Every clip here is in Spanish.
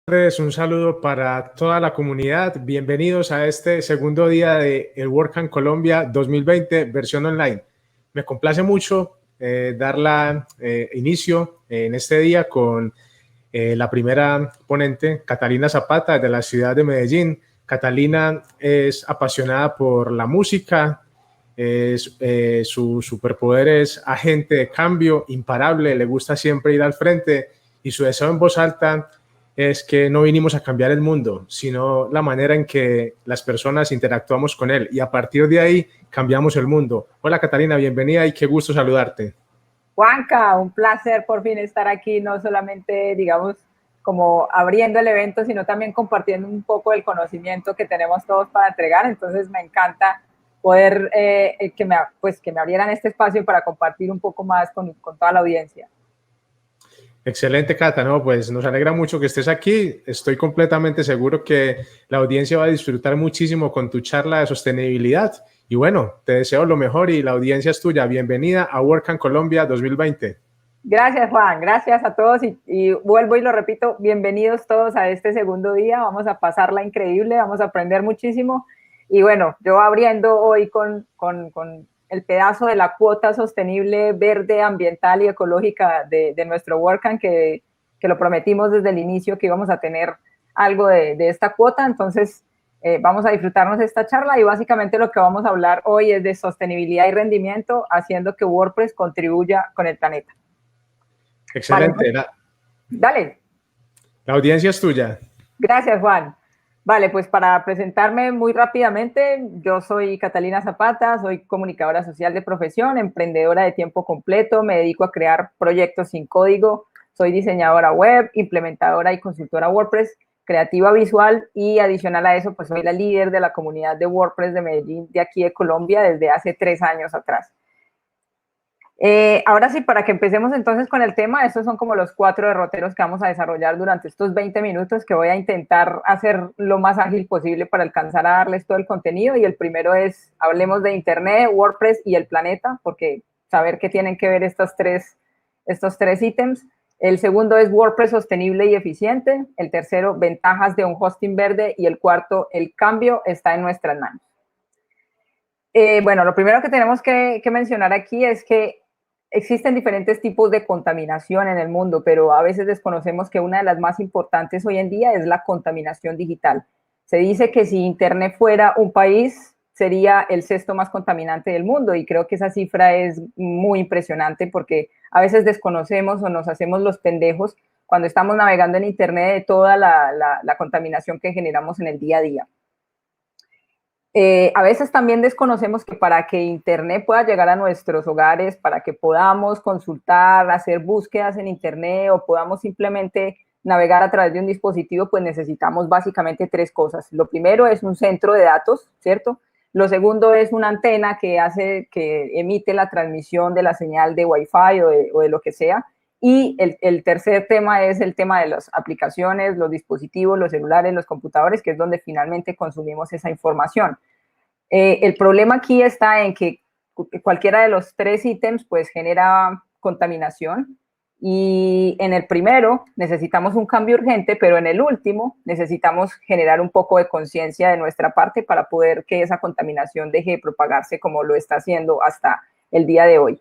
tardes, un saludo para toda la comunidad. Bienvenidos a este segundo día de el WordCamp Colombia 2020, versión online. Me complace mucho dar inicio en este día con la primera ponente, Catalina Zapata, de la ciudad de Medellín. Catalina es apasionada por la música, su superpoder es agente de cambio, imparable, le gusta siempre ir al frente y su deseo en voz alta es que no vinimos a cambiar el mundo, sino la manera en que las personas interactuamos con él y a partir de ahí cambiamos el mundo. Hola Catalina, bienvenida y qué gusto saludarte. Juanca, un placer por fin estar aquí, no solamente, digamos, como abriendo el evento, sino también compartiendo un poco el conocimiento que tenemos todos para entregar. Entonces me encanta poder que me abrieran este espacio para compartir un poco más con toda la audiencia. Excelente, Cata, no, pues nos alegra mucho que estés aquí. Estoy completamente seguro que la audiencia va a disfrutar muchísimo con tu charla de sostenibilidad. Y bueno, te deseo lo mejor y la audiencia es tuya. Bienvenida a WordCamp Colombia 2020. Gracias, Juan. Gracias a todos y vuelvo y lo repito, bienvenidos todos a este segundo día. Vamos a pasarla increíble, vamos a aprender muchísimo. Y bueno, yo abriendo hoy con el pedazo de la cuota sostenible, verde, ambiental y ecológica de nuestro WordCamp, que lo prometimos desde el inicio que íbamos a tener algo de esta cuota. Entonces, vamos a disfrutarnos de esta charla y básicamente lo que vamos a hablar hoy es de sostenibilidad y rendimiento, haciendo que WordPress contribuya con el planeta. Excelente. Vale, dale. La audiencia es tuya. Gracias, Juan. Vale, pues para presentarme muy rápidamente, yo soy Catalina Zapata, soy comunicadora social de profesión, emprendedora de tiempo completo, me dedico a crear proyectos sin código, soy diseñadora web, implementadora y consultora WordPress, creativa visual y adicional a eso, pues soy la líder de la comunidad de WordPress de Medellín, de aquí de Colombia, desde hace 3 años atrás. Ahora sí, para que empecemos entonces con el tema, estos son como los 4 derroteros que vamos a desarrollar durante estos 20 minutos que voy a intentar hacer lo más ágil posible para alcanzar a darles todo el contenido. Y el primero es, hablemos de Internet, WordPress y el planeta, porque saber qué tienen que ver estos tres ítems. El segundo es WordPress sostenible y eficiente. El tercero, ventajas de un hosting verde. Y el cuarto, el cambio está en nuestras manos. Bueno, lo primero que tenemos que mencionar aquí es que existen diferentes tipos de contaminación en el mundo, pero a veces desconocemos que una de las más importantes hoy en día es la contaminación digital. Se dice que si Internet fuera un país, sería el 6º más contaminante del mundo, y creo que esa cifra es muy impresionante porque a veces desconocemos o nos hacemos los pendejos cuando estamos navegando en Internet de toda la contaminación que generamos en el día a día. A veces también desconocemos que para que Internet pueda llegar a nuestros hogares, para que podamos consultar, hacer búsquedas en Internet o podamos simplemente navegar a través de un dispositivo, pues necesitamos básicamente 3 cosas. Lo primero es un centro de datos, ¿cierto? Lo segundo es una antena que emite la transmisión de la señal de Wi-Fi o de lo que sea. Y el tercer tema es el tema de las aplicaciones, los dispositivos, los celulares, los computadores, que es donde finalmente consumimos esa información. El problema aquí está en que cualquiera de los 3 ítems pues genera contaminación, y en el primero necesitamos un cambio urgente, pero en el último necesitamos generar un poco de conciencia de nuestra parte para poder que esa contaminación deje de propagarse como lo está haciendo hasta el día de hoy.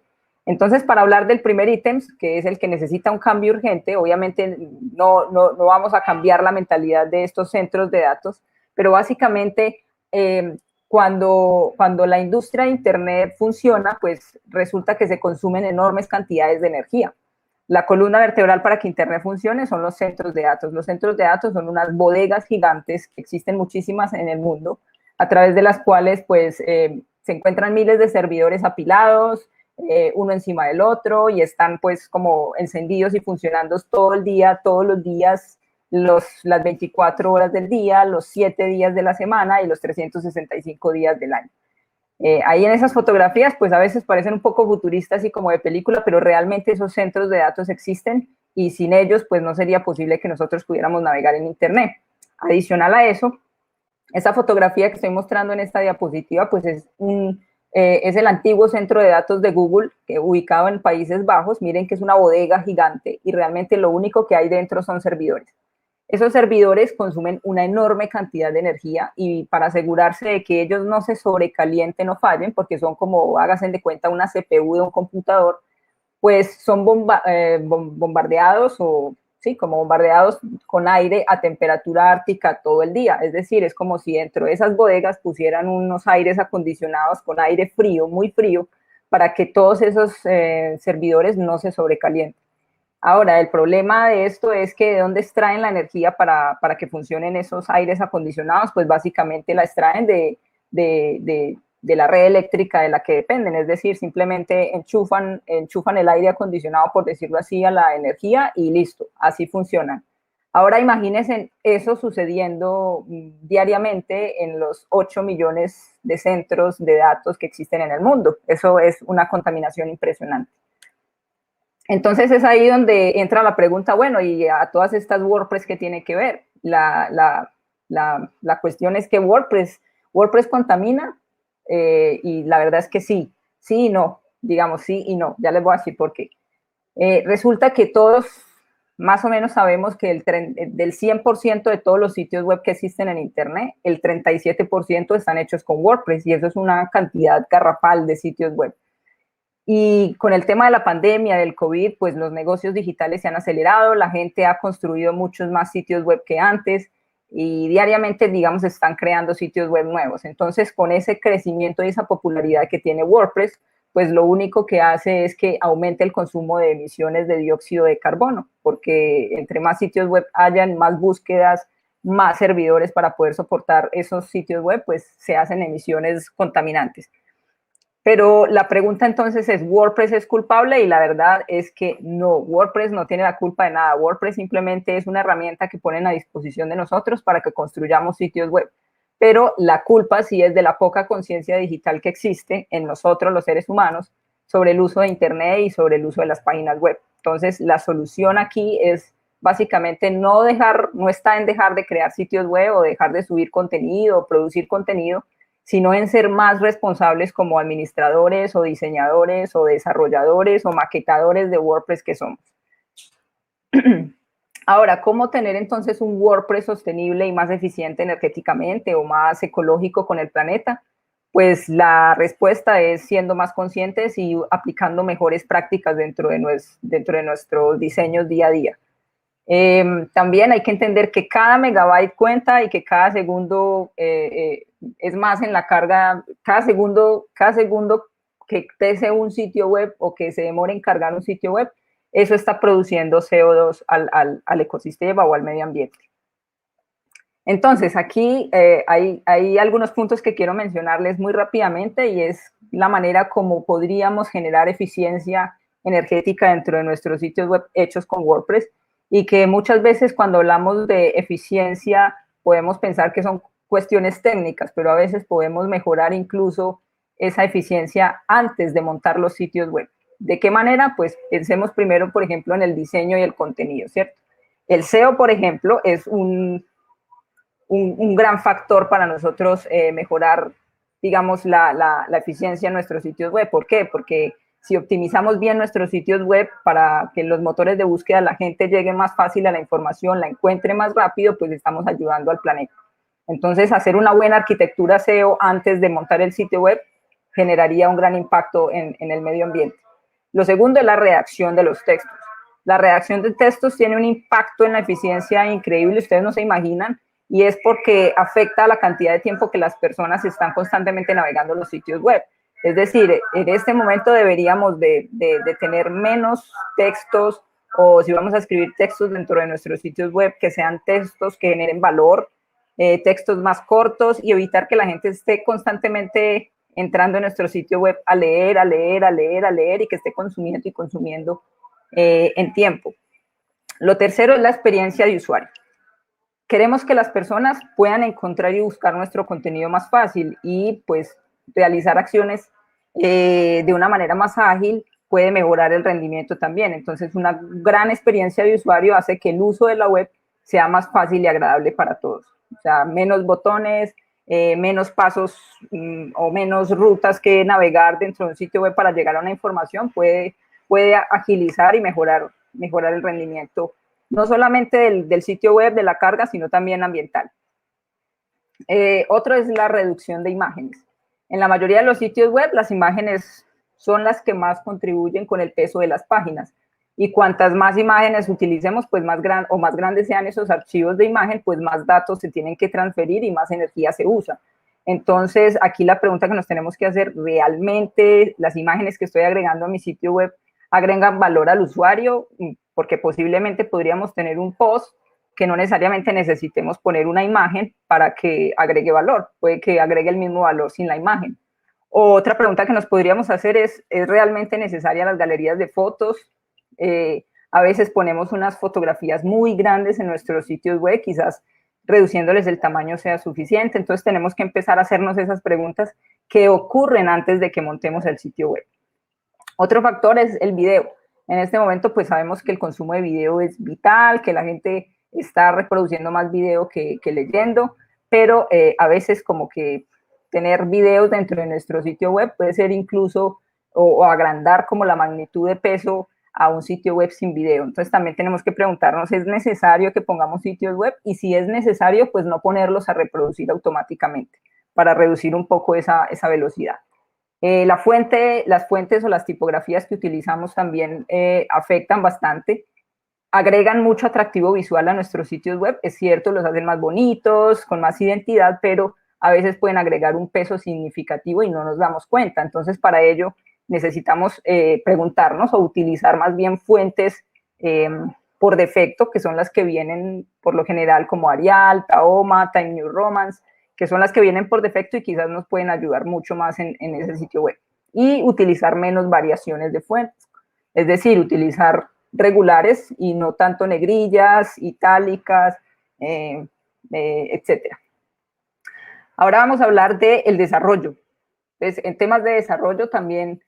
Entonces, para hablar del primer ítem, que es el que necesita un cambio urgente, obviamente no vamos a cambiar la mentalidad de estos centros de datos, pero básicamente cuando la industria de Internet funciona, pues resulta que se consumen enormes cantidades de energía. La columna vertebral para que Internet funcione son los centros de datos. Los centros de datos son unas bodegas gigantes, que existen muchísimas en el mundo, a través de las cuales pues, se encuentran miles de servidores apilados, uno encima del otro, y están pues como encendidos y funcionando todo el día, todos los días, las 24 horas del día, los 7 días de la semana y los 365 días del año. Ahí en esas fotografías, pues a veces parecen un poco futuristas y como de película, pero realmente esos centros de datos existen y sin ellos, pues no sería posible que nosotros pudiéramos navegar en Internet. Adicional a eso, esa fotografía que estoy mostrando en esta diapositiva, pues es el antiguo centro de datos de Google, ubicado en Países Bajos. Miren que es una bodega gigante y realmente lo único que hay dentro son servidores. Esos servidores consumen una enorme cantidad de energía y para asegurarse de que ellos no se sobrecalienten o fallen, porque son como, háganse de cuenta, una CPU de un computador, pues son bombardeados como bombardeados con aire a temperatura ártica todo el día. Es decir, es como si dentro de esas bodegas pusieran unos aires acondicionados con aire frío, muy frío, para que todos esos servidores no se sobrecalienten. Ahora, el problema de esto es que ¿de dónde extraen la energía para que funcionen esos aires acondicionados? Pues básicamente la extraen de la red eléctrica de la que dependen, es decir, simplemente enchufan el aire acondicionado, por decirlo así, a la energía y listo, así funcionan. Ahora imagínense eso sucediendo diariamente en los 8 millones de centros de datos que existen en el mundo. Eso es una contaminación impresionante. Entonces es ahí donde entra la pregunta, bueno, y a todas estas WordPress, ¿qué tiene que ver? La cuestión es que WordPress contamina, y la verdad es que sí y no, digamos sí y no, ya les voy a decir por qué. Resulta que todos más o menos sabemos que del 100% de todos los sitios web que existen en Internet, el 37% están hechos con WordPress y eso es una cantidad garrafal de sitios web. Y con el tema de la pandemia, del COVID, pues los negocios digitales se han acelerado, la gente ha construido muchos más sitios web que antes y diariamente, digamos, están creando sitios web nuevos. Entonces, con ese crecimiento y esa popularidad que tiene WordPress, pues lo único que hace es que aumente el consumo de emisiones de dióxido de carbono, porque entre más sitios web hayan, más búsquedas, más servidores para poder soportar esos sitios web, pues se hacen emisiones contaminantes. Pero la pregunta entonces es, ¿WordPress es culpable? Y la verdad es que no, WordPress no tiene la culpa de nada. WordPress simplemente es una herramienta que ponen a disposición de nosotros para que construyamos sitios web. Pero la culpa sí es de la poca conciencia digital que existe en nosotros, los seres humanos, sobre el uso de Internet y sobre el uso de las páginas web. Entonces, la solución aquí es básicamente no está en dejar de crear sitios web o dejar de subir contenido o producir contenido, sino en ser más responsables como administradores o diseñadores o desarrolladores o maquetadores de WordPress que somos. Ahora, ¿cómo tener entonces un WordPress sostenible y más eficiente energéticamente o más ecológico con el planeta? Pues la respuesta es siendo más conscientes y aplicando mejores prácticas dentro de nuestros diseños día a día. También hay que entender que cada megabyte cuenta y que cada segundo es más en la carga, cada segundo que pese un sitio web o que se demore en cargar un sitio web, eso está produciendo CO2 al ecosistema o al medio ambiente. Entonces, aquí hay algunos puntos que quiero mencionarles muy rápidamente y es la manera como podríamos generar eficiencia energética dentro de nuestros sitios web hechos con WordPress y que muchas veces cuando hablamos de eficiencia podemos pensar que son cuestiones técnicas, pero a veces podemos mejorar incluso esa eficiencia antes de montar los sitios web. ¿De qué manera? Pues pensemos primero, por ejemplo, en el diseño y el contenido, ¿cierto? El SEO, por ejemplo, es un gran factor para nosotros mejorar, digamos, la eficiencia en nuestros sitios web. ¿Por qué? Porque si optimizamos bien nuestros sitios web para que los motores de búsqueda, la gente llegue más fácil a la información, la encuentre más rápido, pues estamos ayudando al planeta. Entonces, hacer una buena arquitectura SEO antes de montar el sitio web generaría un gran impacto en el medio ambiente. Lo segundo es la redacción de los textos. La redacción de textos tiene un impacto en la eficiencia increíble, ustedes no se imaginan, y es porque afecta a la cantidad de tiempo que las personas están constantemente navegando los sitios web. Es decir, en este momento deberíamos de tener menos textos o si vamos a escribir textos dentro de nuestros sitios web, que sean textos que generen valor, textos más cortos y evitar que la gente esté constantemente entrando en nuestro sitio web a leer y que esté consumiendo y consumiendo en tiempo. Lo tercero es la experiencia de usuario. Queremos que las personas puedan encontrar y buscar nuestro contenido más fácil y pues realizar acciones de una manera más ágil puede mejorar el rendimiento también. Entonces, una gran experiencia de usuario hace que el uso de la web sea más fácil y agradable para todos. O sea, menos botones, menos pasos o menos rutas que navegar dentro de un sitio web para llegar a una información puede agilizar y mejorar el rendimiento no solamente del sitio web, de la carga, sino también ambiental. Otro es la reducción de imágenes. En la mayoría de los sitios web, las imágenes son las que más contribuyen con el peso de las páginas. Y cuantas más imágenes utilicemos, pues más grandes sean esos archivos de imagen, pues más datos se tienen que transferir y más energía se usa. Entonces, aquí la pregunta que nos tenemos que hacer, ¿realmente las imágenes que estoy agregando a mi sitio web agregan valor al usuario? Porque posiblemente podríamos tener un post que no necesariamente necesitemos poner una imagen para que agregue valor, puede que agregue el mismo valor sin la imagen. Otra pregunta que nos podríamos hacer ¿es realmente necesaria las galerías de fotos? A veces ponemos unas fotografías muy grandes en nuestros sitios web, quizás reduciéndoles el tamaño sea suficiente, entonces tenemos que empezar a hacernos esas preguntas que ocurren antes de que montemos el sitio web. Otro factor es el video. En este momento pues sabemos que el consumo de video es vital, que la gente está reproduciendo más video que leyendo, pero a veces como que tener videos dentro de nuestro sitio web puede ser incluso o agrandar como la magnitud de peso a un sitio web sin video. Entonces también tenemos que preguntarnos, ¿es necesario que pongamos sitios web? Y si es necesario, pues no ponerlos a reproducir automáticamente para reducir un poco esa velocidad. Las fuentes o las tipografías que utilizamos también afectan bastante, agregan mucho atractivo visual a nuestros sitios web, es cierto, los hacen más bonitos, con más identidad, pero a veces pueden agregar un peso significativo y no nos damos cuenta. Entonces, para ello necesitamos preguntarnos o utilizar más bien fuentes por defecto, que son las que vienen por lo general como Arial, Tahoma, Time New Roman, que son las que vienen por defecto y quizás nos pueden ayudar mucho más en ese sitio web. Y utilizar menos variaciones de fuentes, es decir, utilizar regulares y no tanto negrillas, itálicas, etcétera. Ahora vamos a hablar del desarrollo. Entonces, en temas de desarrollo también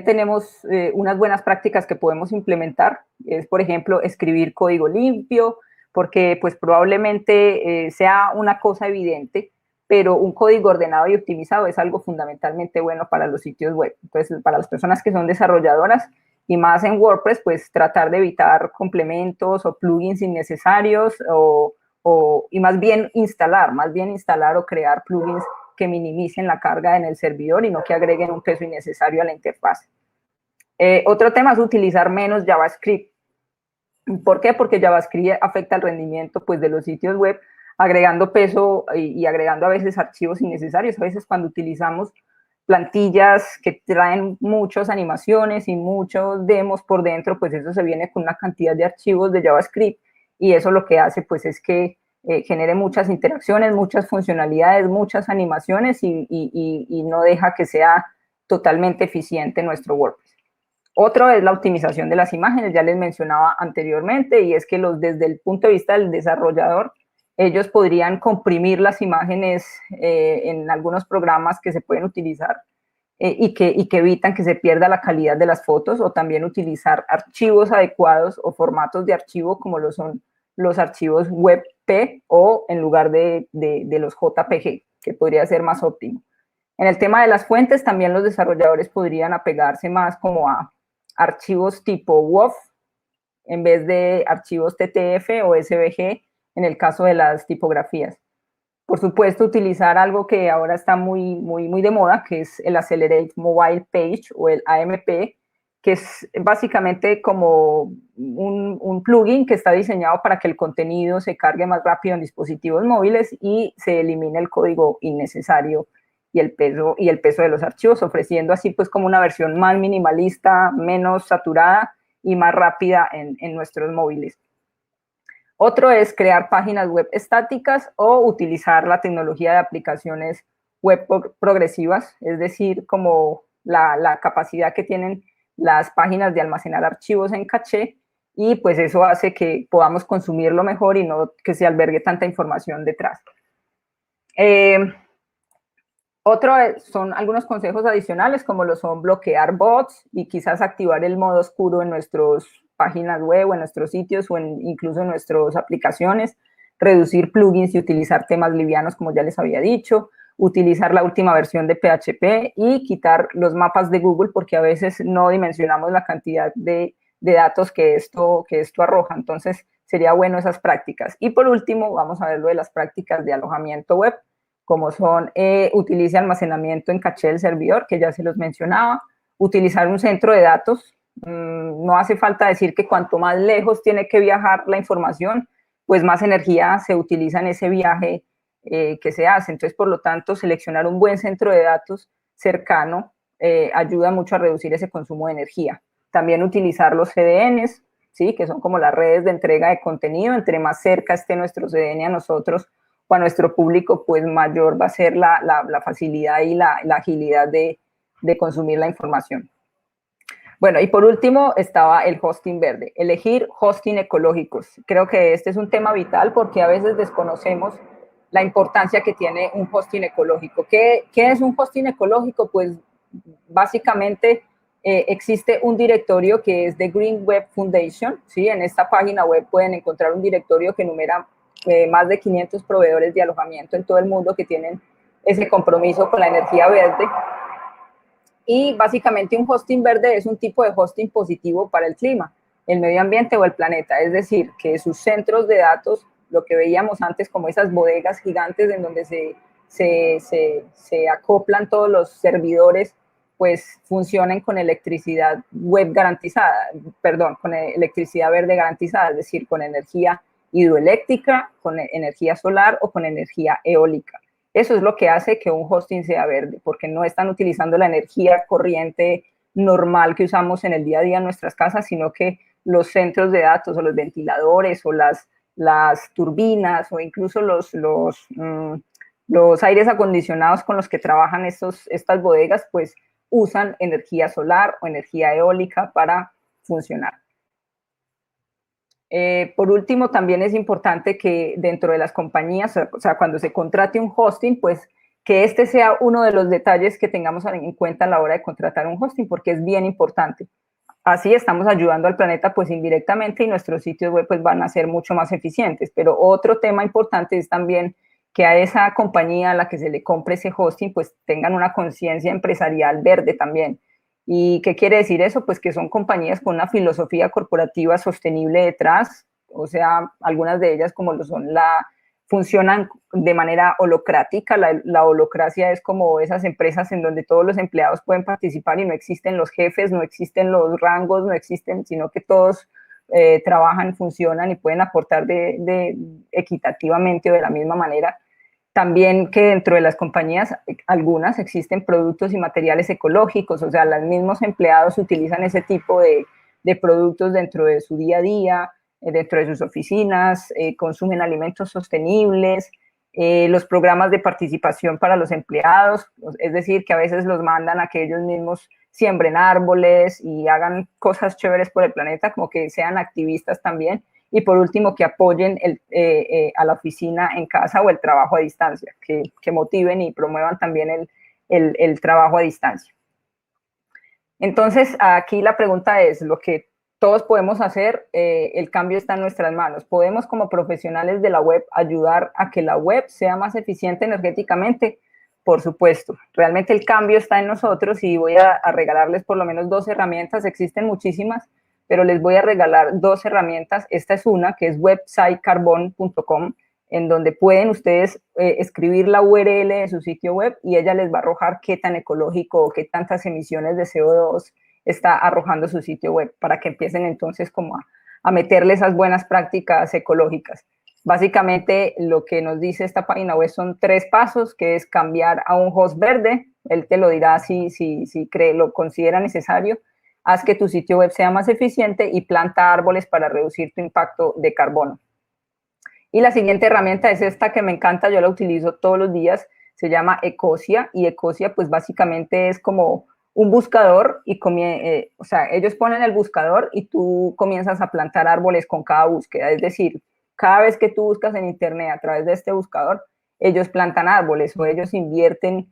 tenemos unas buenas prácticas que podemos implementar. Es, por ejemplo, escribir código limpio, porque pues probablemente sea una cosa evidente, pero un código ordenado y optimizado es algo fundamentalmente bueno para los sitios web. Entonces, para las personas que son desarrolladoras y más en WordPress, pues tratar de evitar complementos o plugins innecesarios y más bien instalar o crear plugins que minimicen la carga en el servidor y no que agreguen un peso innecesario a la interfaz. Otro tema es utilizar menos JavaScript. ¿Por qué? Porque JavaScript afecta el rendimiento pues, de los sitios web, agregando peso y agregando a veces archivos innecesarios. A veces cuando utilizamos plantillas que traen muchas animaciones y muchos demos por dentro, pues eso se viene con una cantidad de archivos de JavaScript y eso lo que hace pues es que genere muchas interacciones, muchas funcionalidades, muchas animaciones y no deja que sea totalmente eficiente nuestro WordPress. Otro es la optimización de las imágenes, ya les mencionaba anteriormente, y es que desde el punto de vista del desarrollador, ellos podrían comprimir las imágenes en algunos programas que se pueden utilizar y que evitan que se pierda la calidad de las fotos, o también utilizar archivos adecuados o formatos de archivo como lo son los archivos WebP o en lugar de los JPG, que podría ser más óptimo. En el tema de las fuentes, también los desarrolladores podrían apegarse más como a archivos tipo WOF en vez de archivos TTF o SVG en el caso de las tipografías. Por supuesto, utilizar algo que ahora está muy de moda, que es el Accelerate Mobile Page o el AMP, que es básicamente como un plugin que está diseñado para que el contenido se cargue más rápido en dispositivos móviles y se elimine el código innecesario y el peso de los archivos, ofreciendo así pues como una versión más minimalista, menos saturada y más rápida en nuestros móviles. Otro es crear páginas web estáticas o utilizar la tecnología de aplicaciones web progresivas, es decir, como la capacidad que tienen las páginas de almacenar archivos en caché, y pues eso hace que podamos consumirlo mejor y no que se albergue tanta información detrás. Otro son algunos consejos adicionales, como lo son bloquear bots y quizás activar el modo oscuro en nuestras páginas web o en nuestros sitios o incluso en nuestras aplicaciones, reducir plugins y utilizar temas livianos, como ya les había dicho, utilizar la última versión de PHP y quitar los mapas de Google, porque a veces no dimensionamos la cantidad de datos que esto arroja. Entonces, sería bueno esas prácticas. Y por último, vamos a ver lo de las prácticas de alojamiento web, como son utilice almacenamiento en caché del servidor, que ya se los mencionaba, utilizar un centro de datos. No hace falta decir que cuanto más lejos tiene que viajar la información, pues más energía se utiliza en ese viaje que se hace. Entonces, por lo tanto, seleccionar un buen centro de datos cercano ayuda mucho a reducir ese consumo de energía. También utilizar los CDNs, ¿sí? Que son como las redes de entrega de contenido. Entre más cerca esté nuestro CDN a nosotros o a nuestro público, pues mayor va a ser la facilidad y la agilidad de consumir la información. Bueno, y por último estaba el hosting verde, elegir hosting ecológicos. Creo que este es un tema vital porque a veces desconocemos la importancia que tiene un hosting ecológico. ¿Qué es un hosting ecológico? Pues básicamente existe un directorio que es de Green Web Foundation, ¿sí? En esta página web pueden encontrar un directorio que enumera más de 500 proveedores de alojamiento en todo el mundo que tienen ese compromiso con la energía verde. Y básicamente un hosting verde es un tipo de hosting positivo para el clima, el medio ambiente o el planeta. Es decir, que sus centros de datos, lo que veíamos antes como esas bodegas gigantes en donde se acoplan todos los servidores, pues funcionen con electricidad web garantizada, perdón, con electricidad verde garantizada, es decir, con energía hidroeléctrica, con energía solar o con energía eólica. Eso es lo que hace que un hosting sea verde, porque no están utilizando la energía corriente normal que usamos en el día a día en nuestras casas, sino que los centros de datos o los ventiladores o las turbinas o incluso los aires acondicionados con los que trabajan estas bodegas, pues usan energía solar o energía eólica para funcionar. Por último, también es importante que dentro de las compañías, o sea, cuando se contrate un hosting, pues que este sea uno de los detalles que tengamos en cuenta a la hora de contratar un hosting, porque es bien importante. Así estamos ayudando al planeta pues indirectamente y nuestros sitios web pues van a ser mucho más eficientes. Pero otro tema importante es también que a esa compañía a la que se le compre ese hosting pues tengan una conciencia empresarial verde también. ¿Y qué quiere decir eso? Pues que son compañías con una filosofía corporativa sostenible detrás, o sea, algunas de ellas como lo son funcionan de manera holocrática. La holocracia es como esas empresas en donde todos los empleados pueden participar y no existen los jefes, no existen los rangos, no existen, sino que todos trabajan, funcionan y pueden aportar equitativamente o de la misma manera. También que dentro de las compañías, algunas existen productos y materiales ecológicos, o sea, los mismos empleados utilizan ese tipo de productos dentro de su día a día, dentro de sus oficinas, consumen alimentos sostenibles, los programas de participación para los empleados, es decir, que a veces los mandan a que ellos mismos siembren árboles y hagan cosas chéveres por el planeta, como que sean activistas también. Y por último, que apoyen a la oficina en casa o el trabajo a distancia, que motiven y promuevan también el trabajo a distancia. Entonces, aquí la pregunta es, lo que todos podemos hacer, el cambio está en nuestras manos. ¿Podemos como profesionales de la web ayudar a que la web sea más eficiente energéticamente? Por supuesto, realmente el cambio está en nosotros y voy a regalarles por lo menos 2 herramientas, existen muchísimas, pero les voy a regalar 2 herramientas. Esta es una que es websitecarbon.com, en donde pueden ustedes escribir la URL de su sitio web y ella les va a arrojar qué tan ecológico o qué tantas emisiones de CO2 está arrojando su sitio web para que empiecen entonces como a meterle esas buenas prácticas ecológicas. Básicamente lo que nos dice esta página web son 3 pasos, que es cambiar a un host verde, él te lo dirá si lo considera necesario. Haz que tu sitio web sea más eficiente y planta árboles para reducir tu impacto de carbono. Y la siguiente herramienta es esta que me encanta, yo la utilizo todos los días, se llama Ecosia, y Ecosia pues básicamente es como un buscador y o sea, ellos ponen el buscador y tú comienzas a plantar árboles con cada búsqueda, es decir, cada vez que tú buscas en internet a través de este buscador, ellos plantan árboles o ellos invierten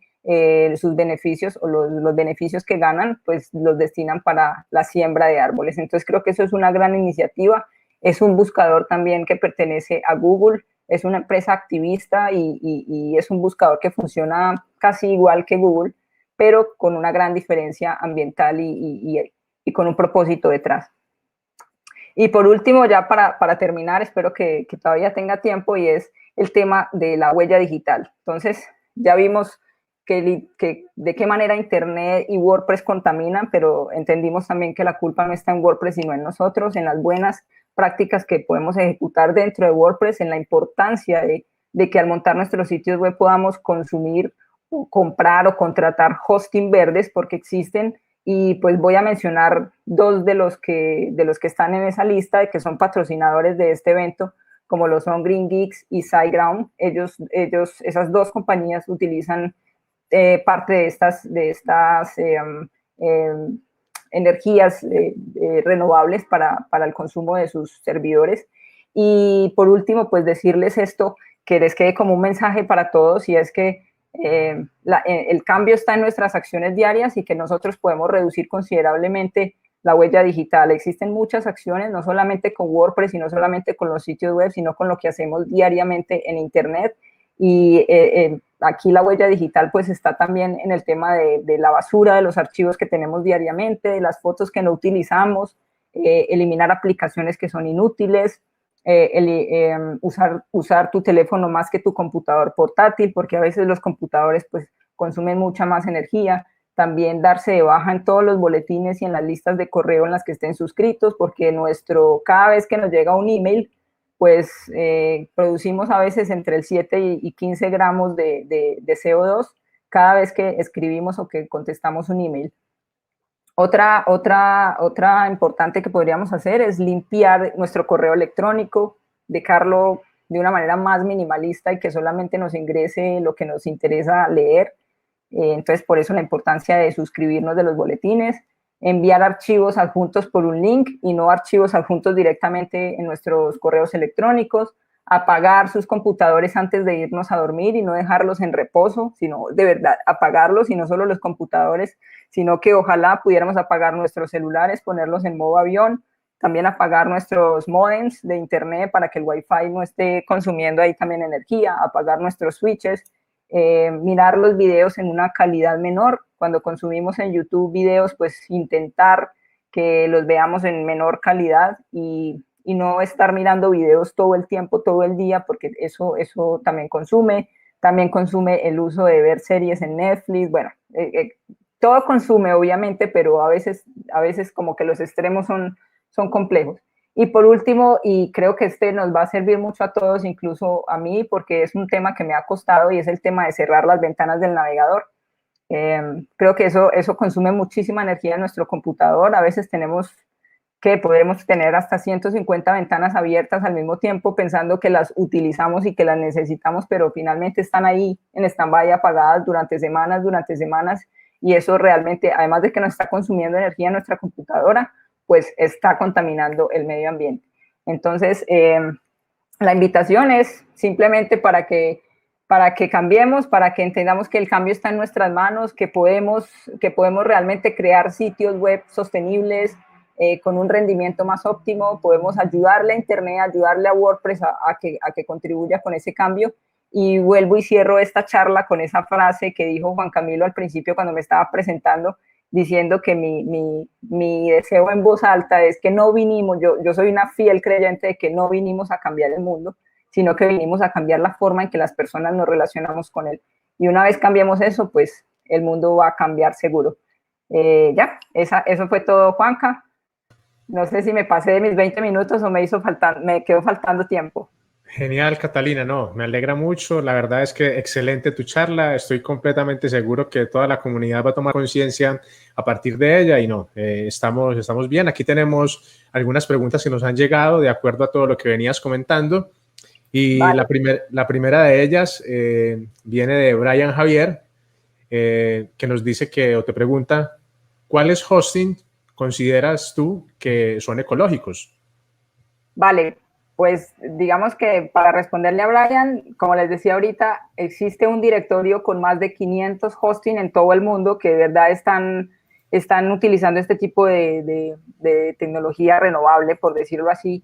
sus beneficios o los beneficios que ganan, pues los destinan para la siembra de árboles. Entonces creo que eso es una gran iniciativa. Es un buscador también que pertenece a Google, es una empresa activista y es un buscador que funciona casi igual que Google, pero con una gran diferencia ambiental y con un propósito detrás. Y por último, ya para terminar, espero que todavía tenga tiempo, y es el tema de la huella digital. Entonces, ya vimos de qué manera Internet y WordPress contaminan, pero entendimos también que la culpa no está en WordPress, sino en nosotros, en las buenas prácticas que podemos ejecutar dentro de WordPress, en la importancia de que al montar nuestros sitios web podamos consumir, o comprar o contratar hosting verdes, porque existen, y pues voy a mencionar dos de los que están en esa lista y que son patrocinadores de este evento, como lo son Green Geeks y SiteGround. Esas dos compañías utilizan parte de estas energías renovables para el consumo de sus servidores. Y por último, pues decirles esto, que les quede como un mensaje para todos, y es que el cambio está en nuestras acciones diarias y que nosotros podemos reducir considerablemente la huella digital. Existen muchas acciones, no solamente con WordPress y no solamente con los sitios web, sino con lo que hacemos diariamente en Internet. Y aquí la huella digital pues está también en el tema de la basura, de los archivos que tenemos diariamente, de las fotos que no utilizamos, eliminar aplicaciones que son inútiles, usar tu teléfono más que tu computador portátil, porque a veces los computadores pues consumen mucha más energía. También darse de baja en todos los boletines y en las listas de correo en las que estén suscritos, porque cada vez que nos llega un email, pues producimos a veces entre el 7 y 15 gramos de CO2 cada vez que escribimos o que contestamos un email. Otra importante que podríamos hacer es limpiar nuestro correo electrónico, dejarlo de una manera más minimalista y que solamente nos ingrese lo que nos interesa leer. Entonces, por eso la importancia de suscribirnos de los boletines, enviar archivos adjuntos por un link y no archivos adjuntos directamente en nuestros correos electrónicos, apagar sus computadores antes de irnos a dormir y no dejarlos en reposo, sino de verdad apagarlos, y no solo los computadores, sino que ojalá pudiéramos apagar nuestros celulares, ponerlos en modo avión, también apagar nuestros modems de internet para que el wifi no esté consumiendo ahí también energía, apagar nuestros switches, mirar los videos en una calidad menor. Cuando consumimos en YouTube videos, pues intentar que los veamos en menor calidad y no estar mirando videos todo el tiempo, todo el día, porque eso también consume el uso de ver series en Netflix. Bueno, todo consume obviamente, pero a veces como que los extremos son complejos. Y por último, y creo que este nos va a servir mucho a todos, incluso a mí, porque es un tema que me ha costado, y es el tema de cerrar las ventanas del navegador. Creo que eso consume muchísima energía en nuestro computador. A veces podemos tener hasta 150 ventanas abiertas al mismo tiempo, pensando que las utilizamos y que las necesitamos, pero finalmente están ahí en stand-by, apagadas durante semanas, y eso realmente, además de que nos está consumiendo energía en nuestra computadora, pues está contaminando el medio ambiente. Entonces, la invitación es simplemente para que cambiemos, para que entendamos que el cambio está en nuestras manos, que podemos realmente crear sitios web sostenibles, con un rendimiento más óptimo. Podemos ayudarle a Internet, ayudarle a WordPress a que contribuya con ese cambio. Y vuelvo y cierro esta charla con esa frase que dijo Juan Camilo al principio cuando me estaba presentando, diciendo que mi deseo en voz alta es que no vinimos, yo soy una fiel creyente de que no vinimos a cambiar el mundo, sino que vinimos a cambiar la forma en que las personas nos relacionamos con él. Y una vez cambiemos eso, pues el mundo va a cambiar seguro. Eso fue todo, Juanca. No sé si me pasé de mis 20 minutos o me quedó faltando tiempo. Genial, Catalina, no, me alegra mucho. La verdad es que excelente tu charla. Estoy completamente seguro que toda la comunidad va a tomar conciencia a partir de ella y no, estamos bien. Aquí tenemos algunas preguntas que nos han llegado de acuerdo a todo lo que venías comentando. Y vale. La primera de ellas viene de Brian Javier, que nos dice o te pregunta, ¿cuáles hosting consideras tú que son ecológicos? Vale, pues digamos que para responderle a Brian, como les decía ahorita, existe un directorio con más de 500 hosting en todo el mundo que de verdad están utilizando este tipo de tecnología renovable, por decirlo así,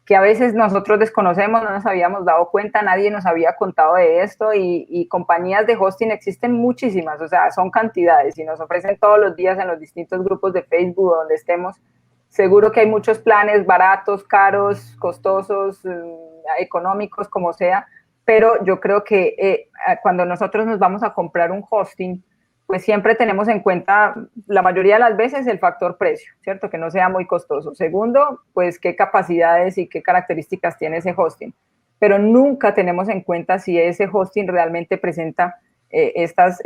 que a veces nosotros desconocemos, no nos habíamos dado cuenta, nadie nos había contado de esto, y compañías de hosting existen muchísimas, o sea, son cantidades y nos ofrecen todos los días en los distintos grupos de Facebook donde estemos. Seguro que hay muchos planes baratos, caros, costosos, económicos, como sea, pero yo creo que cuando nosotros nos vamos a comprar un hosting, pues siempre tenemos en cuenta, la mayoría de las veces, el factor precio, ¿cierto? Que no sea muy costoso. Segundo, pues qué capacidades y qué características tiene ese hosting. Pero nunca tenemos en cuenta si ese hosting realmente presenta estas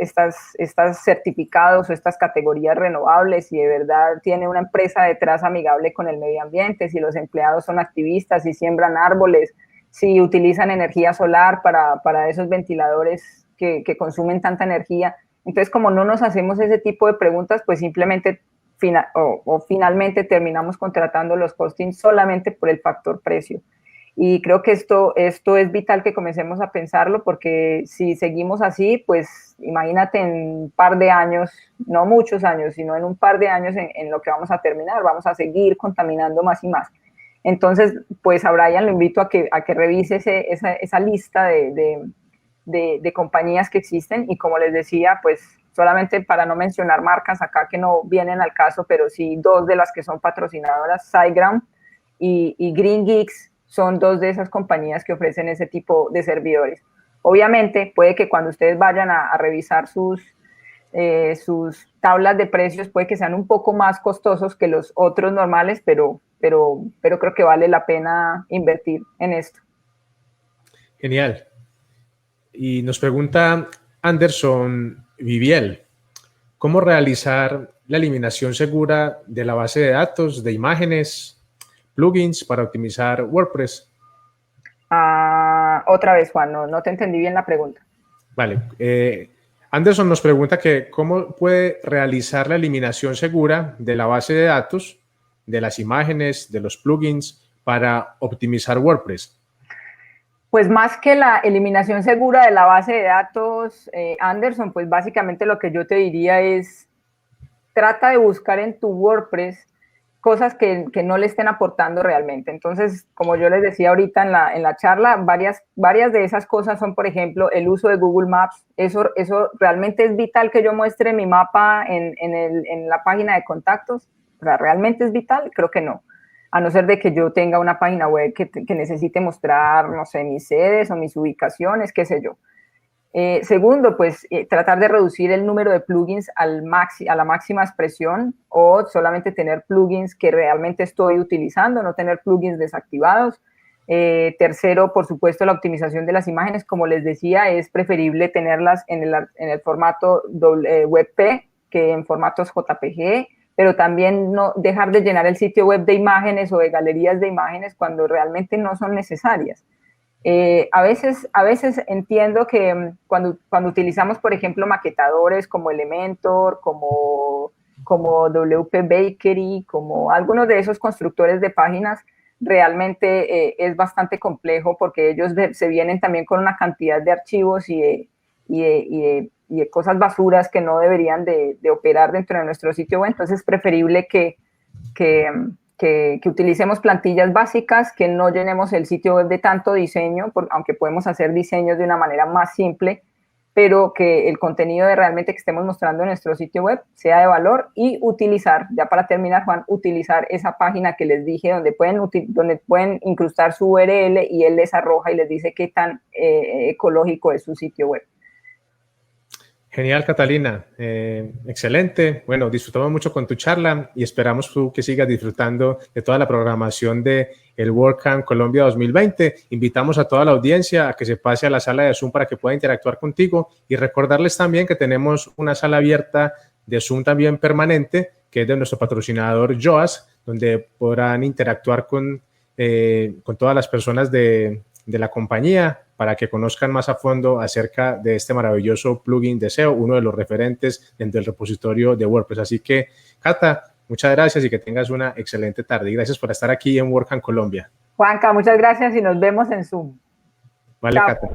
certificados o estas categorías renovables, si de verdad tiene una empresa detrás amigable con el medio ambiente, si los empleados son activistas, si siembran árboles, si utilizan energía solar para esos ventiladores que consumen tanta energía. Entonces, como no nos hacemos ese tipo de preguntas, pues simplemente finalmente terminamos contratando los hostings solamente por el factor precio. Y creo que esto es vital que comencemos a pensarlo, porque si seguimos así, pues imagínate en un par de años, no muchos años, sino en un par de años en lo que vamos a terminar, vamos a seguir contaminando más y más. Entonces, pues a Brian lo invito a que revise esa lista de compañías que existen, y como les decía, pues solamente para no mencionar marcas acá que no vienen al caso, pero sí dos de las que son patrocinadoras, SiteGround y Green Geeks, son dos de esas compañías que ofrecen ese tipo de servidores. Obviamente, puede que cuando ustedes vayan a revisar sus tablas de precios, puede que sean un poco más costosos que los otros normales, pero creo que vale la pena invertir en esto. Genial. Y nos pregunta Anderson Viviel, ¿cómo realizar la eliminación segura de la base de datos de imágenes, plugins para optimizar WordPress? Otra vez, Juan, no te entendí bien la pregunta. Vale. Anderson nos pregunta que cómo puede realizar la eliminación segura de la base de datos, de las imágenes, de los plugins para optimizar WordPress. Pues más que la eliminación segura de la base de datos, Anderson, pues básicamente lo que yo te diría es, trata de buscar en tu WordPress cosas que no le estén aportando realmente. Entonces, como yo les decía ahorita en la charla, varias de esas cosas son, por ejemplo, el uso de Google Maps. Eso realmente es vital que yo muestre mi mapa en la página de contactos. O sea, ¿realmente es vital? Creo que no. A no ser de que yo tenga una página web que necesite mostrar, no sé, mis sedes o mis ubicaciones, qué sé yo. Segundo, pues tratar de reducir el número de plugins a la máxima expresión, o solamente tener plugins que realmente estoy utilizando, no tener plugins desactivados. Tercero, por supuesto, la optimización de las imágenes. Como les decía, es preferible tenerlas en el formato WebP que en formatos JPG, pero también no dejar de llenar el sitio web de imágenes o de galerías de imágenes cuando realmente no son necesarias. A veces entiendo que cuando utilizamos, por ejemplo, maquetadores como Elementor, como WP Bakery, como algunos de esos constructores de páginas, realmente es bastante complejo, porque ellos se vienen también con una cantidad de archivos y de cosas basuras que no deberían de operar dentro de nuestro sitio web. Entonces es preferible que utilicemos plantillas básicas, que no llenemos el sitio web de tanto diseño, aunque podemos hacer diseños de una manera más simple, pero que el contenido realmente que estemos mostrando en nuestro sitio web sea de valor. Y utilizar, ya para terminar, Juan, utilizar esa página que les dije, donde pueden incrustar su URL y él les arroja y les dice qué tan ecológico es su sitio web. Genial, Catalina. Excelente. Bueno, disfrutamos mucho con tu charla y esperamos que sigas disfrutando de toda la programación de el WordCamp Colombia 2020. Invitamos a toda la audiencia a que se pase a la sala de Zoom para que pueda interactuar contigo, y recordarles también que tenemos una sala abierta de Zoom también permanente, que es de nuestro patrocinador Yoast, donde podrán interactuar con todas las personas de la compañía, para que conozcan más a fondo acerca de este maravilloso plugin de SEO, uno de los referentes dentro del repositorio de WordPress. Así que, Cata, muchas gracias y que tengas una excelente tarde. Y gracias por estar aquí en WordCamp Colombia. Juanca, muchas gracias y nos vemos en Zoom. Vale, Cata.